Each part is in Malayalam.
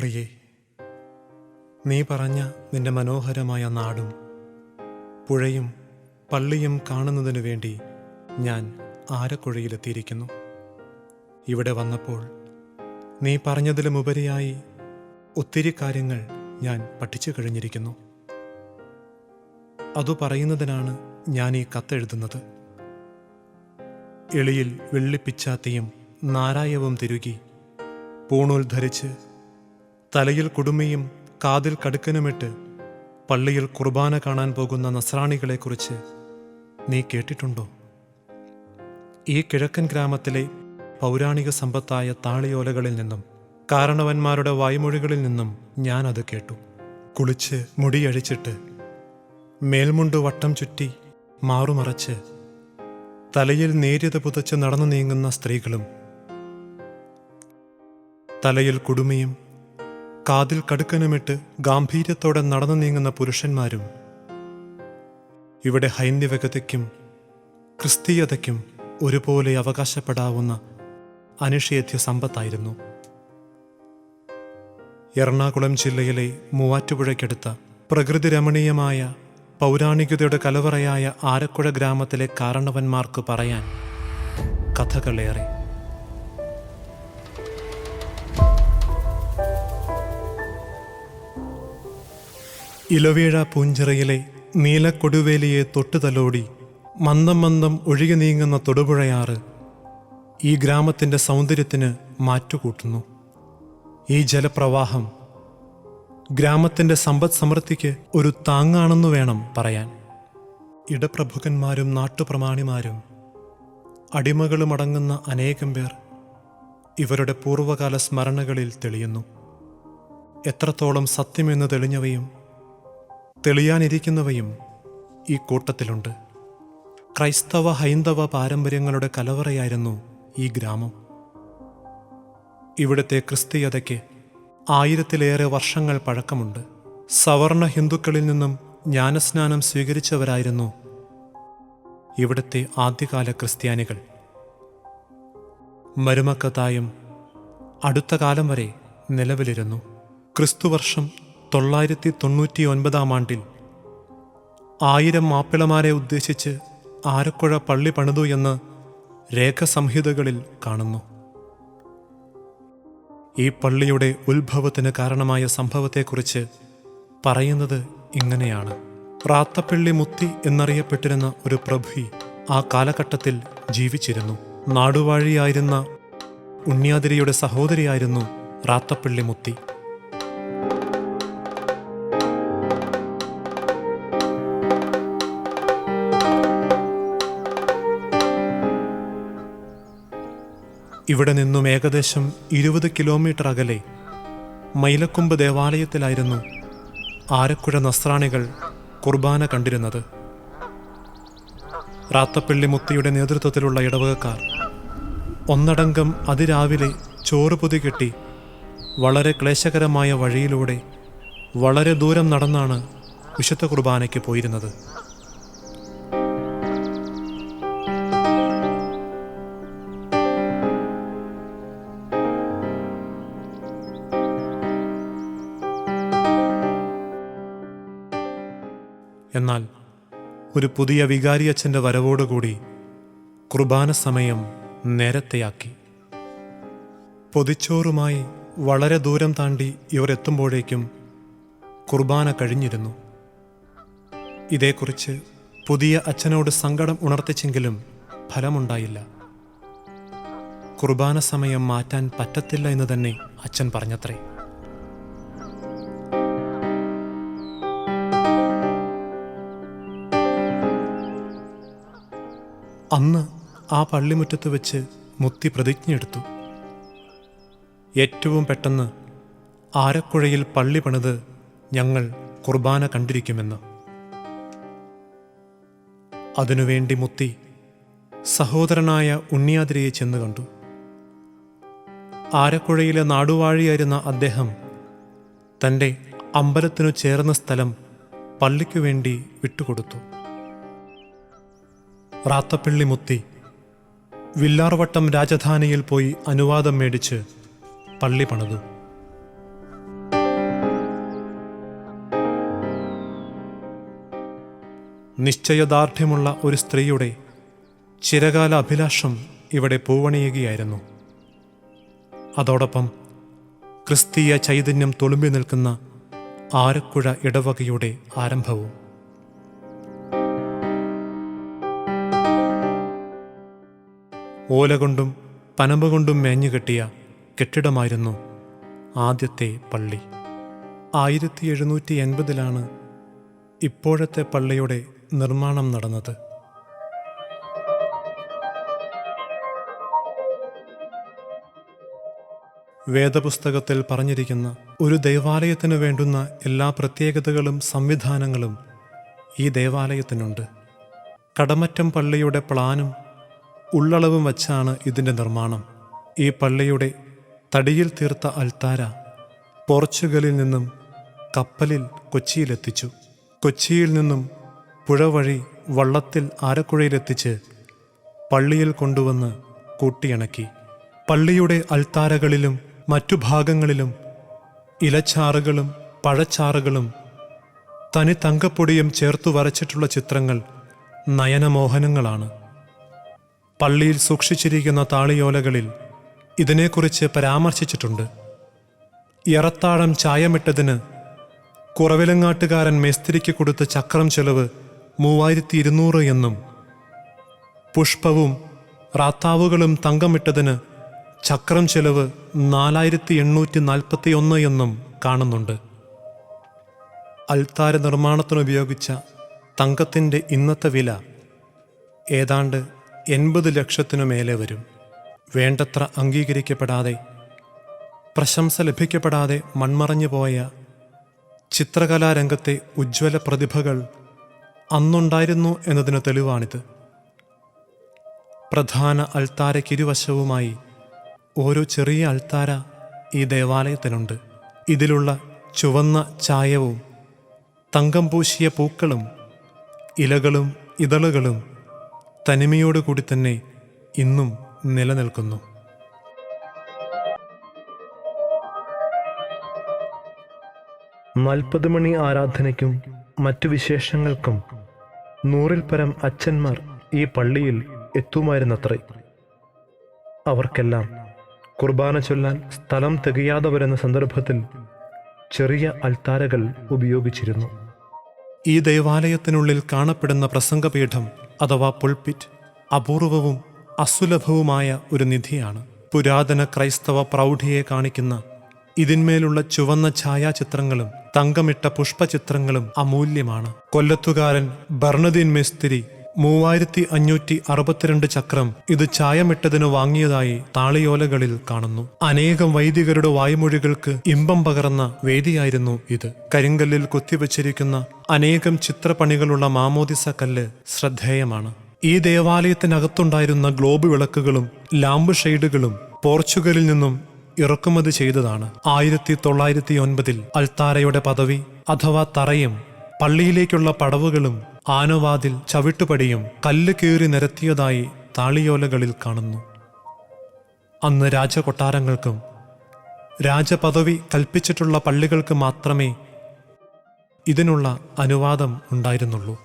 കിളിയെ, നീ പറഞ്ഞ നിന്റെ മനോഹരമായ നാടും പുഴയും പള്ളിയും കാണുന്നതിനു വേണ്ടി ഞാൻ ആരക്കുഴയിലെത്തിയിരിക്കുന്നു. ഇവിടെ വന്നപ്പോൾ നീ പറഞ്ഞതിലുമുപരിയായി ഒത്തിരി കാര്യങ്ങൾ ഞാൻ പഠിച്ചു കഴിഞ്ഞിരിക്കുന്നു. അതു പറയുന്നതിനാണ് ഞാൻ ഈ കത്തെഴുതുന്നത്. എളിയിൽ വെള്ളിപ്പിച്ചാത്തിയും നാരായവും തിരുകി, പൂണൂൽ ധരിച്ച്, തലയിൽ കുടുമിയും കാതിൽ കടുക്കനുമിട്ട് പള്ളിയിൽ കുർബാന കാണാൻ പോകുന്ന നസ്രാണികളെക്കുറിച്ച് നീ കേട്ടിട്ടുണ്ടോ? ഈ കിഴക്കൻ ഗ്രാമത്തിലെ പൗരാണിക സമ്പത്തായ താളിയോലകളിൽ നിന്നും കാരണവന്മാരുടെ വായ്മൊഴികളിൽ നിന്നും ഞാനത് കേട്ടു. കുളിച്ച് മുടിയഴിച്ചിട്ട് മേൽമുണ്ട് വട്ടം ചുറ്റി മാറുമറച്ച് തലയിൽ നേര്യത പുതച്ച് നടന്നു നീങ്ങുന്ന സ്ത്രീകളും തലയിൽ കുടുമിയും കാതിൽ കടുക്കനുമിട്ട് ഗാംഭീര്യത്തോടെ നടന്നു നീങ്ങുന്ന പുരുഷന്മാരും ഇവിടെ ഹൈന്ദവകതയ്ക്കും ക്രിസ്തീയതയ്ക്കും ഒരുപോലെ അവകാശപ്പെടാവുന്ന അനിഷേധ്യ സമ്പത്തായിരുന്നു. എറണാകുളം ജില്ലയിലെ മൂവാറ്റുപുഴയ്ക്കടുത്ത പ്രകൃതി രമണീയമായ പൗരാണികതയുടെ കലവറയായ ആരക്കുഴ ഗ്രാമത്തിലെ കാരണവന്മാർക്ക് പറയാൻ കഥകളേറെ. ഇലവീഴ പൂഞ്ചിറയിലെ നീലക്കൊടുവേലിയെ തൊട്ടുതലോടി മന്ദം മന്ദം ഒഴുകി നീങ്ങുന്ന തൊടുപുഴയാറ് ഈ ഗ്രാമത്തിൻ്റെ സൗന്ദര്യത്തിന് മാറ്റുകൂട്ടുന്നു. ഈ ജലപ്രവാഹം ഗ്രാമത്തിൻ്റെ സമ്പദ് സമൃദ്ധിക്ക് ഒരു താങ്ങാണെന്നു വേണം പറയാൻ. ഇടപ്രഭുക്കന്മാരും നാട്ടുപ്രമാണിമാരും അടിമകളുമടങ്ങുന്ന അനേകം പേർ ഇവരുടെ പൂർവ്വകാല സ്മരണകളിൽ തെളിയുന്നു. എത്രത്തോളം സത്യമെന്ന് തെളിഞ്ഞവയും തെളിയാനിരിക്കുന്നവയും ഈ കൂട്ടത്തിലുണ്ട്. ക്രൈസ്തവ ഹൈന്ദവ പാരമ്പര്യങ്ങളുടെ കലവറയായിരുന്നു ഈ ഗ്രാമം. ഇവിടുത്തെ ക്രിസ്തീയതയ്ക്ക് 1000-ലേറെ വർഷങ്ങൾ പഴക്കമുണ്ട്. സവർണ ഹിന്ദുക്കളിൽ നിന്നും ജ്ഞാനസ്നാനം സ്വീകരിച്ചവരായിരുന്നു ഇവിടുത്തെ ആദ്യകാല ക്രിസ്ത്യാനികൾ. മരുമക്കത്തായും അടുത്ത കാലം വരെ നിലവിലിരുന്നു. ക്രിസ്തുവർഷം 999 ആണ്ടിൽ 1000 മാപ്പിളമാരെ ഉദ്ദേശിച്ച് ആരക്കുഴ പള്ളി പണിതു എന്ന് രേഖസംഹിതകളിൽ കാണുന്നു. ഈ പള്ളിയുടെ ഉത്ഭവത്തിന് കാരണമായ സംഭവത്തെക്കുറിച്ച് പറയുന്നത് ഇങ്ങനെയാണ്. റാത്തപ്പള്ളി മുത്തി എന്നറിയപ്പെട്ടിരുന്ന ഒരു പ്രഭു ആ കാലഘട്ടത്തിൽ ജീവിച്ചിരുന്നു. നാടുവാഴിയായിരുന്ന ഉണ്ണിയാതിരിയുടെ സഹോദരിയായിരുന്നു റാത്തപ്പള്ളി മുത്തി. ഇവിടെ നിന്നും ഏകദേശം 20 കിലോമീറ്റർ അകലെ മൈലക്കൊമ്പ് ദേവാലയത്തിലായിരുന്നു ആരക്കുഴ നസ്രാണികൾ കുർബാന കണ്ടിരുന്നത്. റാത്തപ്പള്ളി മുത്തിയുടെ നേതൃത്വത്തിലുള്ള ഇടവകക്കാർ ഒന്നടങ്കം അതിരാവിലെ ചോറ് പൊതികെട്ടി വളരെ ക്ലേശകരമായ വഴിയിലൂടെ വളരെ ദൂരം നടന്നാണ് വിശുദ്ധ കുർബാനയ്ക്ക് പോയിരുന്നത്. എന്നാൽ ഒരു പുതിയ വികാരിയച്ഛൻ്റെ വരവോടുകൂടി കുർബാന സമയം നേരത്തെയാക്കി. പൊതിച്ചോറുമായി വളരെ ദൂരം താണ്ടി ഇവർ എത്തുമ്പോഴേക്കും കുർബാന കഴിഞ്ഞിരുന്നു. ഇതേക്കുറിച്ച് പുതിയ അച്ഛനോട് സങ്കടം ഉണർത്തിച്ചെങ്കിലും ഫലമുണ്ടായില്ല. കുർബാന സമയം മാറ്റാൻ പറ്റത്തില്ല എന്ന് തന്നെ അച്ഛൻ പറഞ്ഞത്രേ. അന്ന് ആ പള്ളിമുറ്റത്ത് വെച്ച് മുത്തി പ്രതിജ്ഞയെടുത്തു. ഏറ്റവും പെട്ടെന്ന് ആരക്കുഴയിൽ പള്ളി പണിത് ഞങ്ങൾ കുർബാന കണ്ടിരിക്കുമെന്ന്. അതിനുവേണ്ടി മുത്തി സഹോദരനായ ഉണ്ണിയാതിരിയെ ചെന്ന് കണ്ടു. ആരക്കുഴയിലെ നാടുവാഴിയായിരുന്ന അദ്ദേഹം തൻ്റെ അമ്പലത്തിനു ചേർന്ന സ്ഥലം പള്ളിക്കു വേണ്ടി വിട്ടുകൊടുത്തു. റാത്തപ്പള്ളി മുത്തി വില്ലാർവട്ടം രാജധാനിയിൽ പോയി അനുവാദം മേടിച്ച് പള്ളി പണിതു. നിശ്ചയദാർഢ്യമുള്ള ഒരു സ്ത്രീയുടെ ചിരകാല അഭിലാഷം ഇവിടെ പൂവണിയുകയായിരുന്നു. അതോടൊപ്പം ക്രിസ്തീയ ചൈതന്യം തുളുമ്പി നിൽക്കുന്ന ആരക്കുഴ ഇടവകയുടെ ആരംഭവും. ഓല കൊണ്ടും പനമ്പ് കൊണ്ടും മേഞ്ഞുകെട്ടിയ കെട്ടിടമായിരുന്നു ആദ്യത്തെ പള്ളി. 1780 ഇപ്പോഴത്തെ പള്ളിയുടെ നിർമ്മാണം നടന്നത്. വേദപുസ്തകത്തിൽ പറഞ്ഞിരിക്കുന്ന ഒരു ദേവാലയത്തിന് വേണ്ടുന്ന എല്ലാ പ്രത്യേകതകളും സംവിധാനങ്ങളും ഈ ദേവാലയത്തിനുണ്ട്. കടമറ്റം പള്ളിയുടെ പ്ലാനും ഉള്ളളവും വച്ചാണ് ഇതിൻ്റെ നിർമ്മാണം. ഈ പള്ളിയുടെ തടിയിൽ തീർത്ത അൽത്താര പോർച്ചുഗലിൽ നിന്നും കപ്പലിൽ കൊച്ചിയിലെത്തിച്ചു. കൊച്ചിയിൽ നിന്നും പുഴ വഴി വള്ളത്തിൽ ആരക്കുഴയിലെത്തിച്ച് പള്ളിയിൽ കൊണ്ടുവന്ന് കൂട്ടിയിണക്കി. പള്ളിയുടെ അൽത്താരകളിലും മറ്റു ഭാഗങ്ങളിലും ഇലച്ചാറുകളും പഴച്ചാറുകളും തനി തങ്കപ്പൊടിയും ചേർത്തു വരച്ചിട്ടുള്ള ചിത്രങ്ങൾ നയനമോഹനങ്ങളാണ്. പള്ളിയിൽ സൂക്ഷിച്ചിരിക്കുന്ന താളിയോലകളിൽ ഇതിനെക്കുറിച്ച് പരാമർശിച്ചിട്ടുണ്ട്. എറത്താഴം ചായമിട്ടതിന് കുറവിലങ്ങാട്ടുകാരൻ മേസ്തിരിക്ക് കൊടുത്ത ചക്രം ചെലവ് 3200 എന്നും പുഷ്പവും റാത്താവുകളും തങ്കമിട്ടതിന് ചക്രം ചെലവ് 4841 എന്നും കാണുന്നുണ്ട്. അൽത്താര നിർമ്മാണത്തിനുപയോഗിച്ച തങ്കത്തിൻ്റെ ഇന്നത്തെ വില ഏതാണ്ട് 80 ലക്ഷത്തിനു മേലെ വരും. വേണ്ടത്ര അംഗീകരിക്കപ്പെടാതെ പ്രശംസ ലഭിക്കപ്പെടാതെ മൺമറഞ്ഞു പോയ ചിത്രകലാരംഗത്തെ ഉജ്ജ്വല പ്രതിഭകൾ അന്നുണ്ടായിരുന്നു എന്നതിന് തെളിവാണിത്. പ്രധാന അൽത്താരയ്ക്കിരുവശവുമായി ഓരോ ചെറിയ അൽത്താര ഈ ദേവാലയത്തിനുണ്ട്. ഇതിലുള്ള ചുവന്ന ചായവും തങ്കം പൂശിയ പൂക്കളും ഇലകളും ഇതളുകളും തനിമയോടുകൂടി തന്നെ ഇന്നും നിലനിൽക്കുന്നു. നാൽപ്പത് മണി ആരാധനയ്ക്കും മറ്റു വിശേഷങ്ങൾക്കും 100-ൽ പരം അച്ഛന്മാർ ഈ പള്ളിയിൽ എത്തുമായിരുന്നത്രേ. അവർക്കെല്ലാം കുർബാന ചൊല്ലാൻ സ്ഥലം തികയാതെ വരുന്ന സന്ദർഭത്തിൽ ചെറിയ അൽത്താരകൾ ഉപയോഗിച്ചിരുന്നു. ഈ ദേവാലയത്തിനുള്ളിൽ കാണപ്പെടുന്ന പ്രസംഗപീഠം അഥവാ പുൾപിറ്റ് അപൂർവവും അസുലഭവുമായ ഒരു നിധിയാണ്. പുരാതന ക്രൈസ്തവ പ്രൗഢിയെ കാണിക്കുന്ന ഇതിന്മേലുള്ള ചുവന്ന ഛായാചിത്രങ്ങളും തങ്കമിട്ട പുഷ്പചിത്രങ്ങളും അമൂല്യമാണ്. കൊല്ലത്തുകാരൻ ബർണദീൻ മേസ്തിരി 3562 ചക്രം ഇത് ചായമിട്ടതിന് വാങ്ങിയതായി താളിയോലകളിൽ കാണുന്നു. അനേകം വൈദികരുടെ വായ്മൊഴികൾക്ക് ഇമ്പം പകർന്ന വേദിയായിരുന്നു ഇത്. കരിങ്കല്ലിൽ കൊത്തിവച്ചിരിക്കുന്ന അനേകം ചിത്രപ്പണികളുള്ള മാമോദിസ കല്ല് ശ്രദ്ധേയമാണ്. ഈ ദേവാലയത്തിനകത്തുണ്ടായിരുന്ന ഗ്ലോബ് വിളക്കുകളും ലാമ്പ് ഷെയ്ഡുകളും പോർച്ചുഗലിൽ നിന്നും ഇറക്കുമതി ചെയ്തതാണ്. 1909 അൽത്താരയുടെ പദവി അഥവാ തറയും പള്ളിയിലേക്കുള്ള പടവുകളും ആനവാതിൽ ചവിട്ടുപടിയും കല്ല് കീറി നിരത്തിയതായി താളിയോലകളിൽ കാണുന്നു. അന്ന് രാജകൊട്ടാരങ്ങൾക്കും രാജപദവി കൽപ്പിച്ചിട്ടുള്ള പള്ളികൾക്ക് മാത്രമേ ഇതിനുള്ള അനുവാദം ഉണ്ടായിരുന്നുള്ളൂ.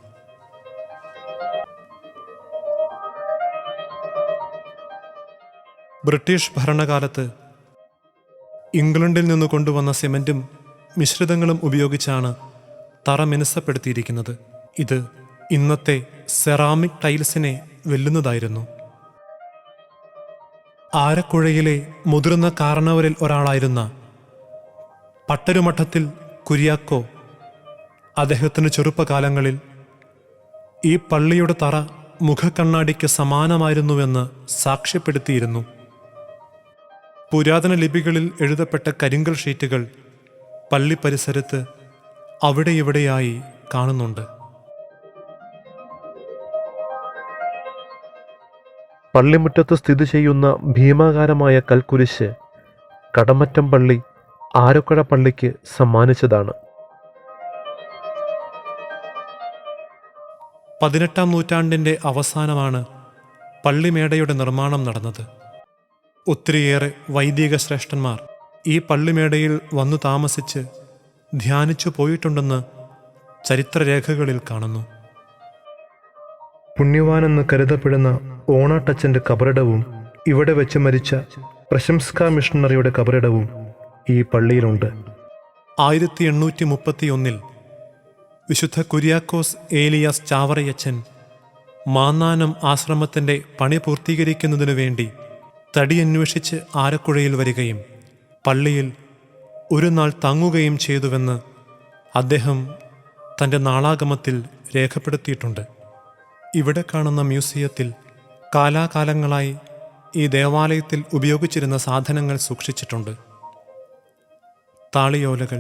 ബ്രിട്ടീഷ് ഭരണകാലത്ത് ഇംഗ്ലണ്ടിൽ നിന്ന് കൊണ്ടുവന്ന സിമന്റും മിശ്രിതങ്ങളും ഉപയോഗിച്ചാണ് തറ മിനുസപ്പെടുത്തിയിരിക്കുന്നത്. ഇത് ഇന്നത്തെ സെറാമിക് ടൈൽസിനെ വെല്ലുന്നതായിരുന്നു. ആരക്കുഴയിലെ മുതിർന്ന കാരണവരിൽ ഒരാളായിരുന്ന പട്ടരുമഠത്തിൽ കുര്യാക്കോ അദ്ദേഹത്തിന് ചെറുപ്പകാലങ്ങളിൽ ഈ പള്ളിയുടെ തറ മുഖക്കണ്ണാടിക്ക് സമാനമായിരുന്നുവെന്ന് സാക്ഷ്യപ്പെടുത്തിയിരുന്നു. പുരാതന ലിപികളിൽ എഴുതപ്പെട്ട കരിങ്കൽ ഷീറ്റുകൾ പള്ളി പരിസരത്ത് അവിടെ ഇവിടെയായി കാണുന്നുണ്ട്. പള്ളിമുറ്റത്ത് സ്ഥിതി ചെയ്യുന്ന ഭീമാകാരമായ കൽക്കുരിശ് കടമറ്റം പള്ളി ആരക്കുഴ പള്ളിക്ക് സമ്മാനിച്ചതാണ്. 18-ാം നൂറ്റാണ്ടിൻ്റെ അവസാനമാണ് പള്ളിമേടയുടെ നിർമ്മാണം നടന്നത്. ഒത്തിരിയേറെ വൈദിക ശ്രേഷ്ഠന്മാർ ഈ പള്ളിമേടയിൽ വന്നു താമസിച്ച് ധ്യാനിച്ചു പോയിട്ടുണ്ടെന്ന് ചരിത്രരേഖകളിൽ കാണുന്നു. പുണ്യവാനെന്ന് കരുതപ്പെടുന്ന ഓണാട്ടച്ചൻ്റെ കബറിടവും ഇവിടെ വെച്ച് മരിച്ച പ്രശംസ്ക മിഷണറിയുടെ കബറിടവും ഈ പള്ളിയിലുണ്ട്. 1831 വിശുദ്ധ കുര്യാക്കോസ് ഏലിയാസ് ചാവറയച്ചൻ മാന്നാനം ആശ്രമത്തിൻ്റെ പണി പൂർത്തീകരിക്കുന്നതിനു വേണ്ടി തടിയന്വേഷിച്ച് ആരക്കുഴയിൽ വരികയും പള്ളിയിൽ ഒരു നാൾ തങ്ങുകയും ചെയ്തുവെന്ന് അദ്ദേഹം തൻ്റെ നാളാഗമത്തിൽ രേഖപ്പെടുത്തിയിട്ടുണ്ട്. ഇവിടെ കാണുന്ന മ്യൂസിയത്തിൽ കാലാകാലങ്ങളായി ഈ ദേവാലയത്തിൽ ഉപയോഗിച്ചിരുന്ന സാധനങ്ങൾ സൂക്ഷിച്ചിട്ടുണ്ട്. താളിയോലകൾ,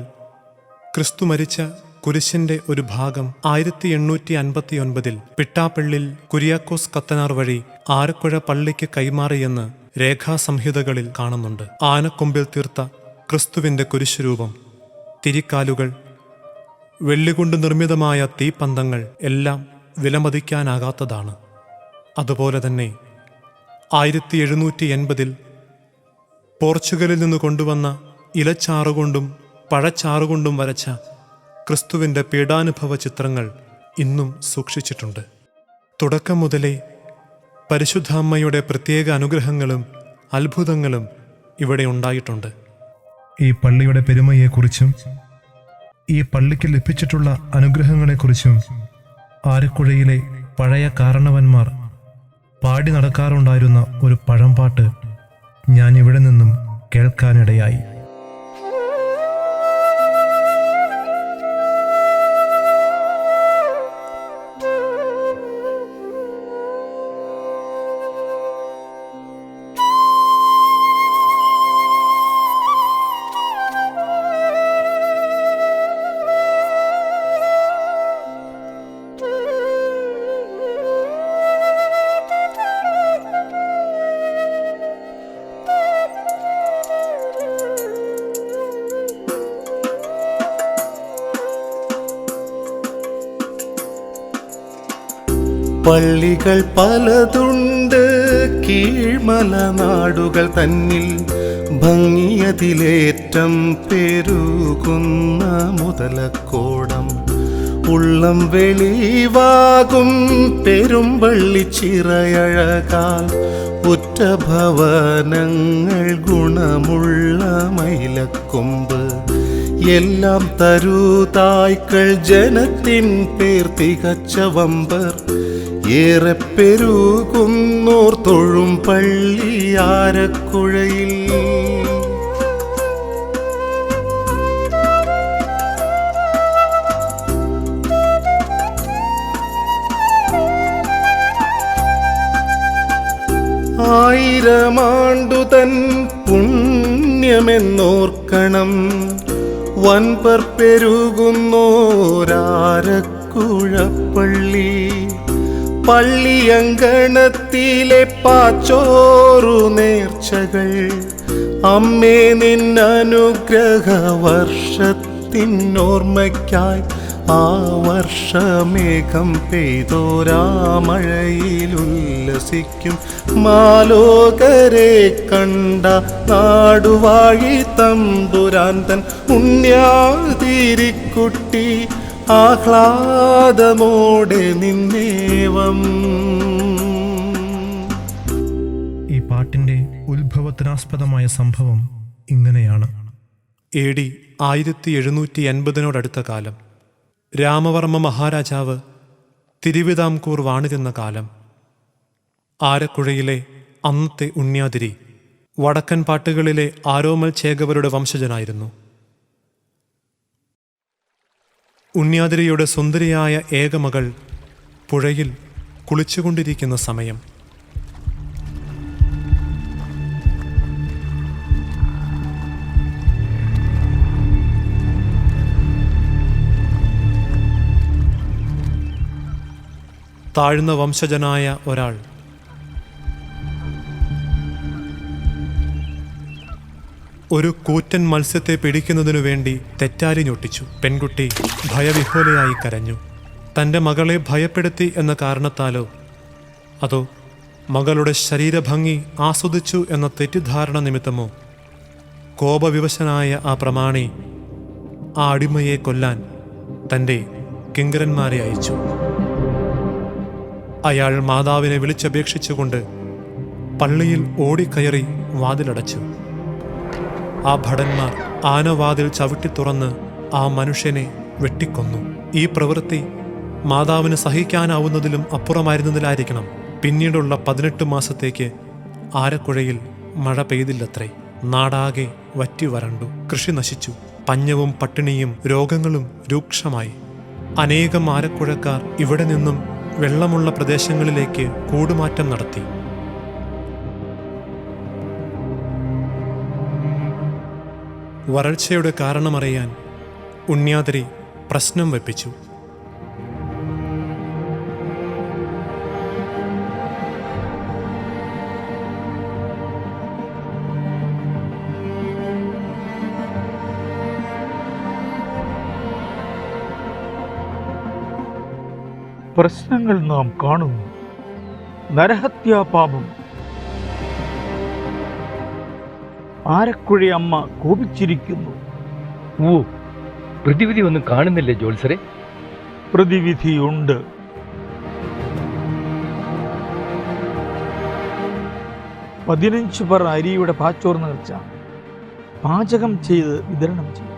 ക്രിസ്തു മരിച്ച കുരിശിൻ്റെ ഒരു ഭാഗം 1859 പിട്ടാപ്പള്ളിൽ കുര്യാക്കോസ് കത്തനാർ വഴി ആരക്കുഴ പള്ളിക്ക് കൈമാറിയെന്ന് രേഖാസംഹിതകളിൽ കാണുന്നുണ്ട്. ആനക്കൊമ്പിൽ തീർത്ത ക്രിസ്തുവിൻ്റെ കുരിശുരൂപം, തിരിക്കാലുകൾ, വെള്ളികൊണ്ട് നിർമ്മിതമായ തീപ്പന്തങ്ങൾ എല്ലാം വിലമതിക്കാനാകാത്തതാണ്. അതുപോലെ തന്നെ 1780 പോർച്ചുഗലിൽ നിന്ന് കൊണ്ടുവന്ന ഇലച്ചാറുകൊണ്ടും പഴച്ചാറുകൊണ്ടും വരച്ച ക്രിസ്തുവിൻ്റെ പീഡാനുഭവ ചിത്രങ്ങൾ ഇന്നും സൂക്ഷിച്ചിട്ടുണ്ട്. തുടക്കം മുതലേ പരിശുദ്ധാമ്മയുടെ പ്രത്യേക അനുഗ്രഹങ്ങളും അത്ഭുതങ്ങളും ഇവിടെ ഉണ്ടായിട്ടുണ്ട്. ഈ പള്ളിയുടെ പെരുമയെക്കുറിച്ചും ഈ പള്ളിക്ക് ലഭിച്ചിട്ടുള്ള അനുഗ്രഹങ്ങളെക്കുറിച്ചും ആരക്കുഴയിലെ പഴയ കാരണവന്മാർ പാടി നടക്കാറുണ്ടായിരുന്ന ഒരു പഴംപാട്ട് ഞാൻ ഇവിടെ നിന്നും കേൾക്കാനിടയായി. പള്ളികൾ പലതുണ്ട് കീഴ്മല നാടുകൾ തന്നിൽ, ഭംഗിയതിലേറ്റം പെരുകുന്ന മുതലക്കോടം, ഉള്ളം വെളിവാകും പെരുമ്പള്ളി ചിറയഴകാൽ, ഉറ്റ ഭവനങ്ങൾ ഗുണമുള്ള മൈലക്കൊമ്പ്, എല്ലാം തരുതായ്ക്കൾ ജനത്തിൻ പേർ തികച്ച വമ്പർ, ഏറെ പെരുകുന്നോർ തൊഴും പള്ളി ആരക്കുഴയിൽ. ആയിരമാണ്ടുതൻ പുണ്യമെന്നോർക്കണം, വൻപർ പെരുകുന്നോരാരക്കുഴപ്പള്ളി, പള്ളിയങ്കണത്തിലെ പാച്ചോറു നേർച്ചകൾ, അമ്മേ നിന്നനുഗ്രഹ വർഷത്തിനോർമ്മയ്ക്കായി ആ വർഷമേഘം പെയ്തോരാമഴയിലുല്ലസിക്കും മാലോകരെ കണ്ട നാടുവാഴി തമ്പുരാൻ തൻ ഉണ്യാതിരിക്കുട്ടി ആഹ്ലാദമോടെ നിന്നേവം. ഈ പാട്ടിൻ്റെ ഉത്ഭവത്തിനാസ്പദമായ സംഭവം ഇങ്ങനെയാണ്. AD 1780 കാലം, രാമവർമ്മ മഹാരാജാവ് തിരുവിതാംകൂർ വാണിരുന്ന കാലം. ആരക്കുഴയിലെ അന്നത്തെ ഉണ്യാതിരി വടക്കൻ പാട്ടുകളിലെ ആരോമൽ ചേകവരുടെ വംശജനായിരുന്നു. ഉണ്യാതിരിയുടെ സുന്ദരിയായ ഏകമകൾ പുഴയിൽ കുളിച്ചുകൊണ്ടിരിക്കുന്ന സമയം. താഴ്ന്ന വംശജനായ ഒരാൾ ഒരു കൂറ്റൻ മത്സ്യത്തെ പിടിക്കുന്നതിനു വേണ്ടി തെറ്റാലി ഞൊട്ടിച്ചു. പെൺകുട്ടി ഭയവിഹ്വലയായി കരഞ്ഞു. തൻ്റെ മകളെ ഭയപ്പെടുത്തി എന്ന കാരണത്താലോ അതോ മകളുടെ ശരീരഭംഗി ആസ്വദിച്ചു എന്ന തെറ്റിദ്ധാരണ നിമിത്തമോ കോപവിവശനായ ആ പ്രമാണി ആ അടിമയെ കൊല്ലാൻ തൻ്റെ കിങ്കരന്മാരെ അയച്ചു. അയാൾ മാതാവിനെ വിളിച്ചപേക്ഷിച്ചുകൊണ്ട് പള്ളിയിൽ ഓടിക്കയറി വാതിലടച്ചു. ആ ഭടന്മാർ ആനവാതിൽ ചവിട്ടി തുറന്ന് ആ മനുഷ്യനെ വെട്ടിക്കൊന്നു. ഈ പ്രവൃത്തി മാതാവിന് സഹിക്കാനാവുന്നതിലും അപ്പുറമായിരുന്നതിലായിരിക്കണം പിന്നീടുള്ള 18 മാസത്തേക്ക് ആരക്കുഴയിൽ മഴ പെയ്തില്ലത്രേ. നാടാകെ വറ്റി വരണ്ടു. കൃഷി നശിച്ചു. പഞ്ഞവും പട്ടിണിയും രോഗങ്ങളും രൂക്ഷമായി. അനേകം ആരക്കുഴക്കാർ ഇവിടെ നിന്നും വെള്ളമുള്ള പ്രദേശങ്ങളിലേക്ക് കൂടുമാറ്റം നടത്തി. വരൾച്ചയുടെ കാരണമറിയാൻ ഉണ്യാതിരി പ്രശ്നം വെപ്പിച്ചു. പ്രശ്നങ്ങൾ നാം കാണുന്നു. നരഹത്യാപാപം. ആരക്കുഴ അമ്മ കോപിച്ചിരിക്കുന്നു. ഓ, പ്രതിവിധി ഒന്നും കാണുന്നില്ലേ ജോത്സരെ? പ്രതിവിധിയുണ്ട്. പതിനഞ്ച് പറ അരിയുടെ പാച്ചോർ നേർച്ച പാചകം ചെയ്ത് വിതരണം ചെയ്യും.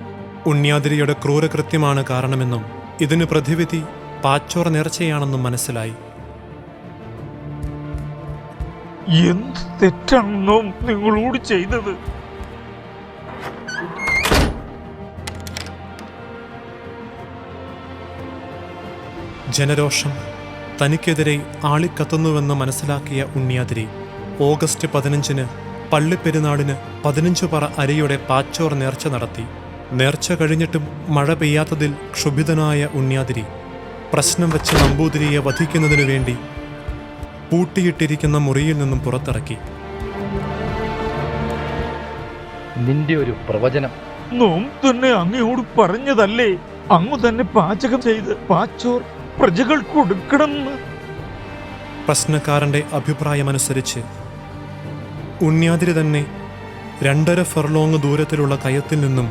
ഉണ്യാതിരിയുടെ ക്രൂരകൃത്യമാണ് കാരണമെന്നും ഇതിന് പ്രതിവിധി പാച്ചോർ നേർച്ചയാണെന്നും മനസ്സിലായി. എന്ത് തെറ്റാണെന്നോ നിങ്ങളോട് ചെയ്തത്? ജനരോഷം തനിക്കെതിരെ ആളിക്കത്തുന്നുവെന്ന് മനസ്സിലാക്കിയ ഉണ്യാതിരി ഓഗസ്റ്റ് 15-ന് പള്ളിപ്പെരുന്നാളിന് 15 പറ അരിയുടെ പാച്ചോർ നേർച്ച നടത്തി. നേർച്ച കഴിഞ്ഞിട്ടും മഴ പെയ്യാത്തതിൽ ക്ഷുഭിതനായ ഉണ്യാതിരി പ്രശ്നം വെച്ച് നമ്പൂതിരിയെ വധിക്കുന്നതിനു വേണ്ടി പൂട്ടിയിട്ടിരിക്കുന്ന മുറിയിൽ നിന്നും പുറത്തിറക്കി. നിന്റെ ഒരു പ്രവചനം. നോം തന്നെ അങ്ങയോട് പറഞ്ഞതല്ലേ, അങ്ങ് തന്നെ പാചകം ചെയ്ത് പാച്ചോർ പ്രജകൾ കൊടുക്കണമെന്ന്. പ്രശ്നക്കാരന്റെ അഭിപ്രായമനുസരിച്ച് ഉണ്യാതിരി തന്നെ 2.5 ഫെർലോങ് ദൂരത്തിലുള്ള കയത്തിൽ നിന്നും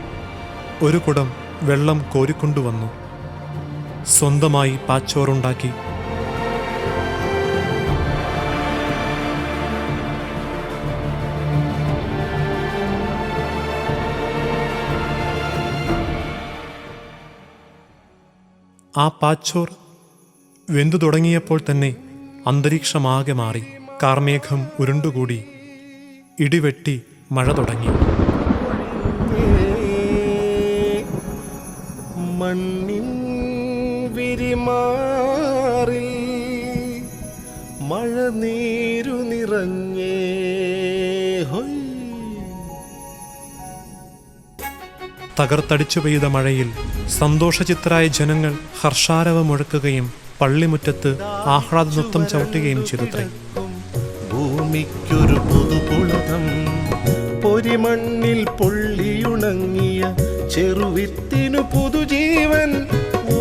ഒരു കുടം വെള്ളം കോരിക്കൊണ്ടുവന്നു. സ്വന്തമായി പാച്ചോറുണ്ടാക്കി. ആ പാച്ചോർ വെന്തു തുടങ്ങിയപ്പോൾ തന്നെ അന്തരീക്ഷമാകെ മാറി. കാർമേഘം ഉരുണ്ടുകൂടി. ഇടിവെട്ടി മഴ തുടങ്ങി. മണ്ണിൻ വിരിമാറിൽ മഴ നീരു നിറഞ്ഞേ. തകർത്തടിച്ചു പെയ്ത മഴയിൽ സന്തോഷചിത്തരായ ജനങ്ങൾ ഹർഷാരവം മുഴക്കുകയും പള്ളിമുറ്റത്ത് ആഹ്ലാദ നൃത്തം ചവിട്ടുകയും ചെയ്തുത്രേ. ഭൂമിക്കൊരു പുതുപുളകം പൊരിമണ്ണിൽ പൊള്ളിയുണങ്ങിയ ചെറുവിത്തിനു പുതുജീവൻ. ഓ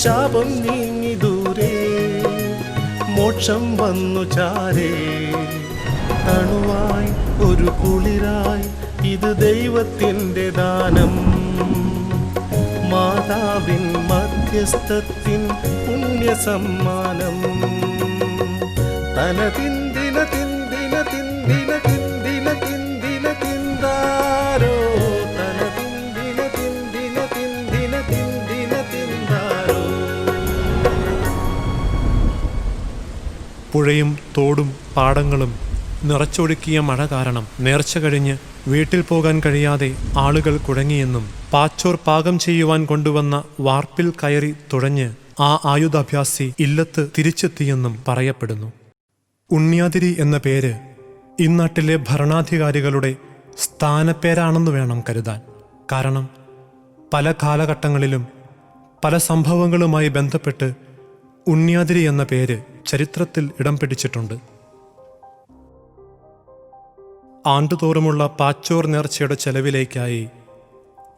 ശാപം നീങ്ങി ദൂരെ, മോക്ഷം വന്നു ചാരേ. തണുവായി ഒരു കുളിരായി ഇത് ദൈവത്തിൻ്റെ ദാനം. മാതാവിൻ മധ്യസ്ഥത്തിൻ പുണ്യസമ്മാനം. തനതിന്ദിന തിന്ദിന തിന്ദിന തിന്ദിന തിന്ദിന തിന്താരോ. തനതിന്ദിന തിന്ദിന തിന്ദിന തിന്ദിന തിന്താരോ. പുഴയും തോടും പാടങ്ങളും നിറച്ചൊഴുക്കിയ മഴ കാരണം നേർച്ച കഴിഞ്ഞ് വീട്ടിൽ പോകാൻ കഴിയാതെ ആളുകൾ കുഴങ്ങിയെന്നും പാച്ചോർ പാകം ചെയ്യുവാൻ കൊണ്ടുവന്ന വാർപ്പിൽ കയറി തുഴഞ്ഞ് ആ ആയുധാഭ്യാസി ഇല്ലത്ത് തിരിച്ചെത്തിയെന്നും പറയപ്പെടുന്നു. ഉണ്യാതിരി എന്ന പേര് ഇന്നാട്ടിലെ ഭരണാധികാരികളുടെ സ്ഥാനപ്പേരാണെന്ന് വേണം കരുതാൻ. കാരണം പല കാലഘട്ടങ്ങളിലും പല സംഭവങ്ങളുമായി ബന്ധപ്പെട്ട് ഉണ്യാതിരി എന്ന പേര് ചരിത്രത്തിൽ ഇടം പിടിച്ചിട്ടുണ്ട്. ആണ്ടുതോറുമുള്ള പാച്ചോർ നേർച്ചയുടെ ചെലവിലേക്കായി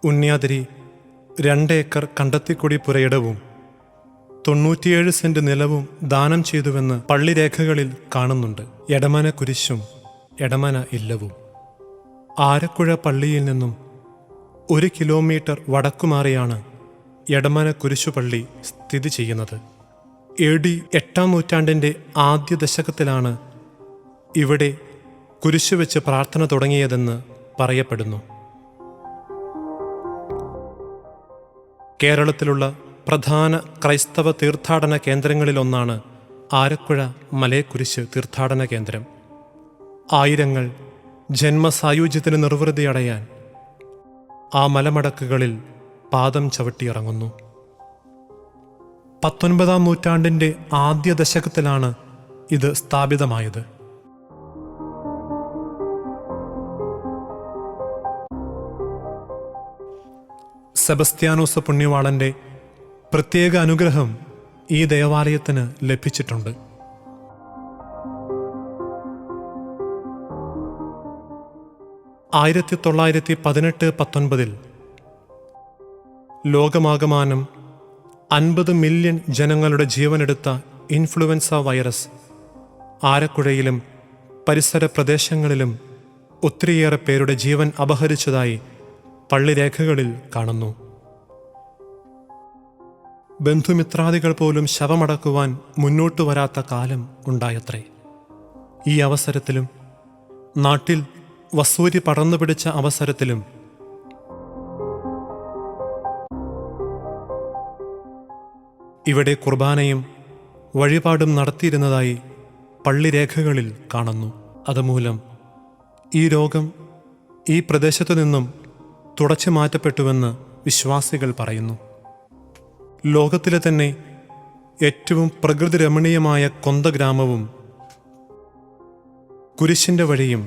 ഉണ്യാതിരി 2 ഏക്കർ കണ്ടത്തിക്കുടി പുരയിടവും 97 സെന്റ് നിലവും ദാനം ചെയ്തുവെന്ന് പള്ളിരേഖകളിൽ കാണുന്നുണ്ട്. എടമന കുരിശും എടമന ഇല്ലവും. ആരക്കുഴ പള്ളിയിൽ നിന്നും 1 കിലോമീറ്റർ വടക്കുമാറിയാണ് എടമന കുരിശുപള്ളി സ്ഥിതി ചെയ്യുന്നത്. AD 8-ാം നൂറ്റാണ്ടിൻ്റെ ആദ്യ ദശകത്തിലാണ് ഇവിടെ കുരിശുവെച്ച് പ്രാർത്ഥന തുടങ്ങിയതെന്ന് പറയപ്പെടുന്നു. കേരളത്തിലുള്ള പ്രധാന ക്രൈസ്തവ തീർത്ഥാടന കേന്ദ്രങ്ങളിലൊന്നാണ് ആരക്കുഴ മലയക്കുരിശ് തീർത്ഥാടന കേന്ദ്രം. ആയിരങ്ങൾ ജന്മസായുജ്യത്തിന് നിർവൃതി അടയാൻ ആ മലമടക്കുകളിൽ പാദം ചവിട്ടിയിറങ്ങുന്നു. 19-ാം നൂറ്റാണ്ടിൻ്റെ ആദ്യ ദശകത്തിലാണ് ഇത് സ്ഥാപിതമായത്. സെബസ്ത്യാനോസ് പുണ്യവാളന്റെ പ്രത്യേക അനുഗ്രഹം ഈ ദേവാലയത്തിന് ലഭിച്ചിട്ടുണ്ട്. ആയിരത്തി 1918-19 ലോകമാകമാനം 50 മില്യൺ ജനങ്ങളുടെ ജീവനെടുത്ത ഇൻഫ്ലുവൻസ വൈറസ് ആരക്കുഴയിലും പരിസര പ്രദേശങ്ങളിലും ഒത്തിരിയേറെ പേരുടെ ജീവൻ അപഹരിച്ചതായി പള്ളിരേഖകളിൽ കാണുന്നു. ബന്ധുമിത്രാദികൾ പോലും ശവമടക്കുവാൻ മുന്നോട്ടു വരാത്ത കാലം ഉണ്ടായത്രേ. ഈ അവസരത്തിലും നാട്ടിൽ വസൂരി പടർന്നുപിടിച്ച അവസരത്തിലും ഇവിടെ കുർബാനയും വഴിപാടും നടത്തിയിരുന്നതായി പള്ളിരേഖകളിൽ കാണുന്നു. അതുമൂലം ഈ രോഗം ഈ പ്രദേശത്തു നിന്നും തുടച്ചു മാറ്റപ്പെട്ടുവെന്ന് വിശ്വാസികൾ പറയുന്നു. ലോകത്തിലെ തന്നെ ഏറ്റവും പ്രകൃതി രമണീയമായ കൊന്ത ഗ്രാമവും കുരിശിൻ്റെ വഴിയും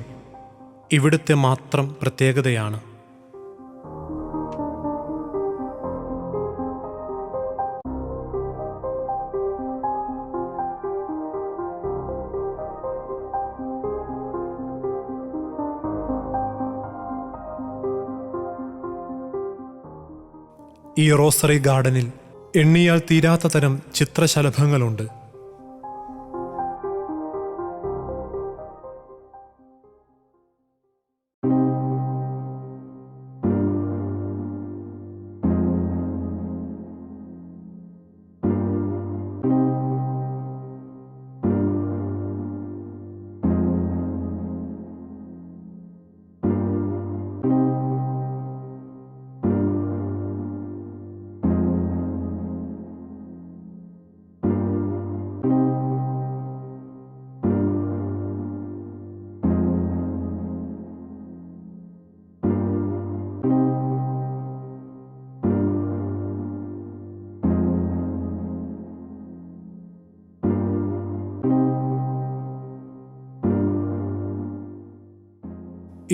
ഇവിടുത്തെ മാത്രം പ്രത്യേകതയാണ്. ഈ റോസറി ഗാർഡനിൽ എണ്ണിയാൽ തീരാത്ത തരം ചിത്രശലഭങ്ങളുണ്ട്.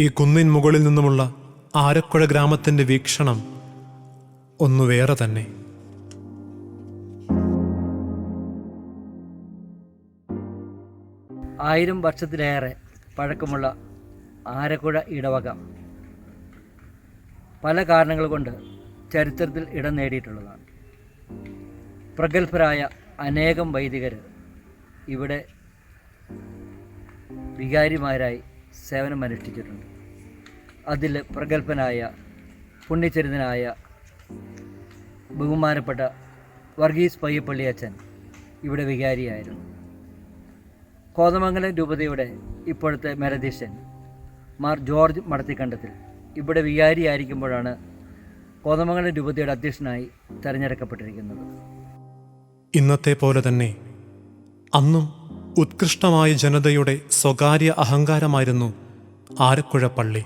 ഈ കുന്നിൻ മുകളിൽ നിന്നുമുള്ള ആരക്കുഴ ഗ്രാമത്തിൻ്റെ വീക്ഷണം ഒന്നു വേറെ തന്നെ. ആയിരം വർഷത്തിലേറെ പഴക്കമുള്ള ആരക്കുഴ ഇടവക പല കാരണങ്ങൾ കൊണ്ട് ചരിത്രത്തിൽ ഇടം നേടിയിട്ടുള്ളതാണ്. പ്രഗത്ഭരായ അനേകം വൈദികർ ഇവിടെ വികാരിമാരായി സേവനമനുഷ്ഠിച്ചിട്ടുണ്ട്. അതിൽ പ്രഗത്ഭനായ പുണ്യചരിതനായ ബഹുമാനപ്പെട്ട വർഗീസ് പയ്യപ്പള്ളി അച്ഛൻ ഇവിടെ വികാരിയായിരുന്നു. കോതമംഗലം രൂപതയുടെ ഇപ്പോഴത്തെ മേലധ്യക്ഷൻ മാർ ജോർജ് മടത്തിക്കണ്ടത്തിൽ ഇവിടെ വികാരിയായിരിക്കുമ്പോഴാണ് കോതമംഗലം രൂപതയുടെ അധ്യക്ഷനായി തെരഞ്ഞെടുക്കപ്പെട്ടിരിക്കുന്നത്. ഇന്നത്തെ പോലെ തന്നെ അന്നും ഉത്കൃഷ്ടമായ ജനതയുടെ സ്വകാര്യ അഹങ്കാരമായിരുന്നു ആരക്കുഴ പള്ളി.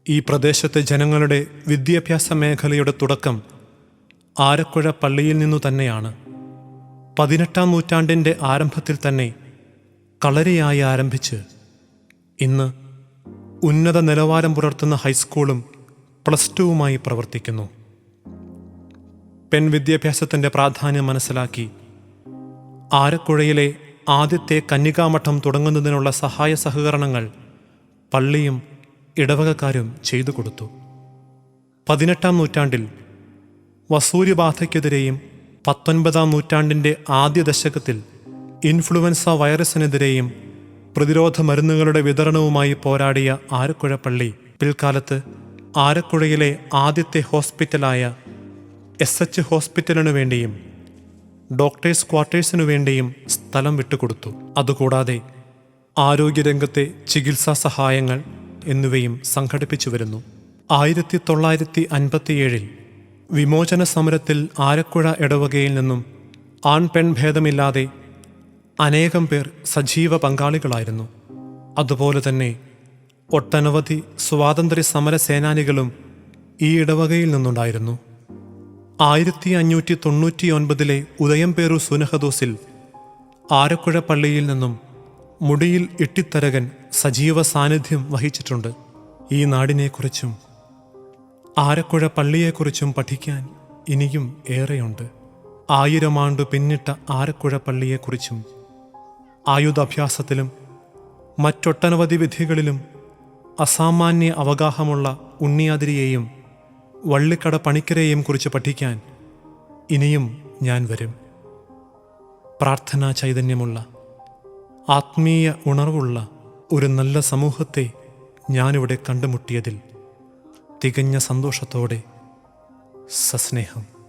ഈ പ്രദേശത്തെ ജനങ്ങളുടെ വിദ്യാഭ്യാസ മേഖലയുടെ തുടക്കം ആരക്കുഴ പള്ളിയിൽ നിന്നു തന്നെയാണ്. 18-ാം നൂറ്റാണ്ടിൻ്റെ ആരംഭത്തിൽ തന്നെ കളരിയായി ആരംഭിച്ച് ഇന്ന് ഉന്നത നിലവാരം പുലർത്തുന്ന ഹൈസ്കൂളും +2വുമായി പ്രവർത്തിക്കുന്നു. പെൺവിദ്യാഭ്യാസത്തിൻ്റെ പ്രാധാന്യം മനസ്സിലാക്കി ആരക്കുഴയിലെ ആദ്യത്തെ കന്യകാമഠം തുടങ്ങുന്നതിനുള്ള സഹായ സഹകരണങ്ങൾ പള്ളിയും ഇടവകക്കാരും ചെയ്തു കൊടുത്തു. 18-ാം നൂറ്റാണ്ടിൽ വസൂരിബാധയ്ക്കെതിരെയും 19-ാം നൂറ്റാണ്ടിൻ്റെ ആദ്യ ദശകത്തിൽ ഇൻഫ്ലുവൻസ വൈറസിനെതിരെയും പ്രതിരോധ മരുന്നുകളുടെ വിതരണവുമായി പോരാടിയ ആരക്കുഴ പള്ളി പിൽക്കാലത്ത് ആലക്കുഴയിലെ ആദ്യത്തെ ഹോസ്പിറ്റലായ SH ഹോസ്പിറ്റലിനു വേണ്ടിയും ഡോക്ടേഴ്സ് ക്വാർട്ടേഴ്സിനു വേണ്ടിയും സ്ഥലം വിട്ടുകൊടുത്തു. അതുകൂടാതെ ആരോഗ്യരംഗത്തെ ചികിത്സാ സഹായങ്ങൾ എന്നിവയും സംഘടിപ്പിച്ചു വരുന്നു. 1957 വിമോചന സമരത്തിൽ ആലക്കുഴ ഇടവകയിൽ നിന്നും ആൺ പെൺ ഭേദമില്ലാതെ അനേകം പേർ സജീവ പങ്കാളികളായിരുന്നു. അതുപോലെ തന്നെ ഒട്ടനവധി സ്വാതന്ത്ര്യ സമര സേനാനികളും ഈ ഇടവകയിൽ നിന്നുണ്ടായിരുന്നു. 1599 ഉദയംപേരൂർ സുനഹദോസിൽ ആലക്കുഴ പള്ളിയിൽ നിന്നും മുടിയിൽ ഇട്ടിത്തരകൻ സജീവ സാന്നിധ്യം വഹിച്ചിട്ടുണ്ട്. ഈ നാടിനെക്കുറിച്ചും ആലക്കുഴ പള്ളിയെക്കുറിച്ചും പഠിക്കാൻ ഇനിയും ഏറെയുണ്ട്. 1000 ആണ്ട് പിന്നിട്ട ആലക്കുഴ പള്ളിയെക്കുറിച്ചും ആയുധാഭ്യാസത്തിലും മറ്റൊട്ടനവധി വിധികളിലും അസാമാന്യ അവഗാഹമുള്ള ഉണ്ണിയാതിരിയെയും വള്ളിക്കട പണിക്കരെയും കുറിച്ച് പഠിക്കാൻ ഇനിയും ഞാൻ വരും. പ്രാർത്ഥനാ ചൈതന്യമുള്ള, ആത്മീയ ഉണർവുള്ള ഒരു നല്ല സമൂഹത്തെ ഞാനിവിടെ കണ്ടുമുട്ടിയതിൽ തികഞ്ഞ സന്തോഷത്തോടെ സസ്നേഹം.